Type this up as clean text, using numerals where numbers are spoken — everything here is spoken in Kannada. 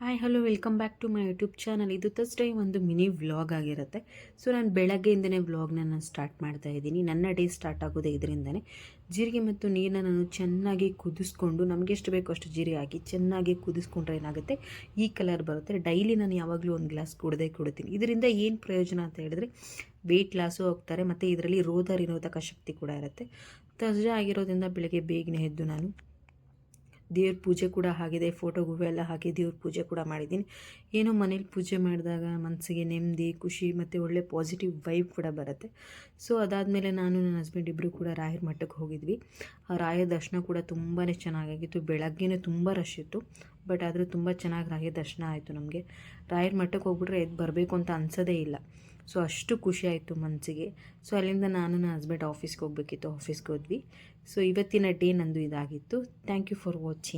Hi hello welcome back to my YouTube channel. ಇದು ಥರ್ಸ್ಡೇ ಒಂದು ಮಿನಿ ವ್ಲಾಗ್ ಆಗಿರುತ್ತೆ. ಸೊ ನಾನು ಬೆಳಗ್ಗೆಯಿಂದನೇ ವ್ಲಾಗ್ನ ನಾನು ಸ್ಟಾರ್ಟ್ ಮಾಡ್ತಾ ಇದ್ದೀನಿ. ನನ್ನ ಡೇ ಸ್ಟಾರ್ಟ್ ಆಗೋದೇ ಇದರಿಂದನೇ. ಜೀರಿಗೆ ಮತ್ತು ನೀರನ್ನ ನಾನು ಚೆನ್ನಾಗಿ ಕುದಿಸ್ಕೊಂಡು, ನಮಗೆ ಎಷ್ಟು ಬೇಕೋ ಅಷ್ಟು ಜೀರಿಗೆ ಹಾಕಿ ಚೆನ್ನಾಗಿ ಕುದಿಸ್ಕೊಂಡ್ರೆ ಏನಾಗುತ್ತೆ, ಈ ಕಲರ್ ಬರುತ್ತೆ. ಡೈಲಿ ನಾನು ಯಾವಾಗಲೂ ಒಂದು ಗ್ಲಾಸ್ ಕುಡ್ತೀನಿ. ಇದರಿಂದ ಏನು ಪ್ರಯೋಜನ ಅಂತ ಹೇಳಿದ್ರೆ ವೆಯ್ಟ್ ಲಾಸು ಹೋಗ್ತಾರೆ ಮತ್ತು ಇದರಲ್ಲಿ ರೋಗ ನಿರೋಧಕ ಶಕ್ತಿ ಕೂಡ ಇರುತ್ತೆ. ಥರ್ಸ್ಡೇ ಆಗಿರೋದ್ರಿಂದ ಬೆಳಗ್ಗೆ ಬೇಗನೆ ಎದ್ದು ನಾನು ದೇವ್ರ ಪೂಜೆ ಕೂಡ ಆಗಿದೆ. ಫೋಟೋ ಎಲ್ಲ ಹಾಕಿ ದೇವ್ರ ಪೂಜೆ ಕೂಡ ಮಾಡಿದ್ದೀನಿ. ಏನೋ ಮನೇಲಿ ಪೂಜೆ ಮಾಡಿದಾಗ ಮನಸ್ಸಿಗೆ ನೆಮ್ಮದಿ, ಖುಷಿ ಮತ್ತು ಒಳ್ಳೆ ಪಾಸಿಟಿವ್ ವೈಬ್ ಕೂಡ ಬರುತ್ತೆ. ಸೊ ಅದಾದಮೇಲೆ ನಾನು ನನ್ನ ಹಸ್ಬೆಂಡ್ ಇಬ್ಬರು ಕೂಡ ರಾಯರ ಮಠಕ್ಕೆ ಹೋಗಿದ್ವಿ. ಆ ರಾಯರ ದರ್ಶನ ಕೂಡ ತುಂಬಾ ಚೆನ್ನಾಗಾಗಿತ್ತು. ಬೆಳಗ್ಗೆನೇ ತುಂಬ ರಶ್ ಇತ್ತು, ಬಟ್ ಆದರೂ ತುಂಬ ಚೆನ್ನಾಗಿ ರಾಯರ ದರ್ಶನ ಆಯಿತು ನಮಗೆ. ರಾಯರ ಮಠಕ್ಕೆ ಹೋಗ್ಬಿಟ್ರೆ ಎದ್ದು ಬರಬೇಕು ಅಂತ ಅನಿಸೋದೇ ಇಲ್ಲ. ಸೊ ಅಷ್ಟು ಖುಷಿ ಆಯಿತು ಮನಸ್ಸಿಗೆ. ಸೊ ಅಲ್ಲಿಂದ ನಾನು ನನ್ನ ಹಸ್ಬೆಂಡ್ ಆಫೀಸ್ಗೆ ಹೋಗಬೇಕಿತ್ತು, ಆಫೀಸ್ಗೆ ಹೋದ್ವಿ. ಸೊ ಇವತ್ತಿನ ಡೇ ನಂದು ಇದಾಗಿತ್ತು. Thank you for watching.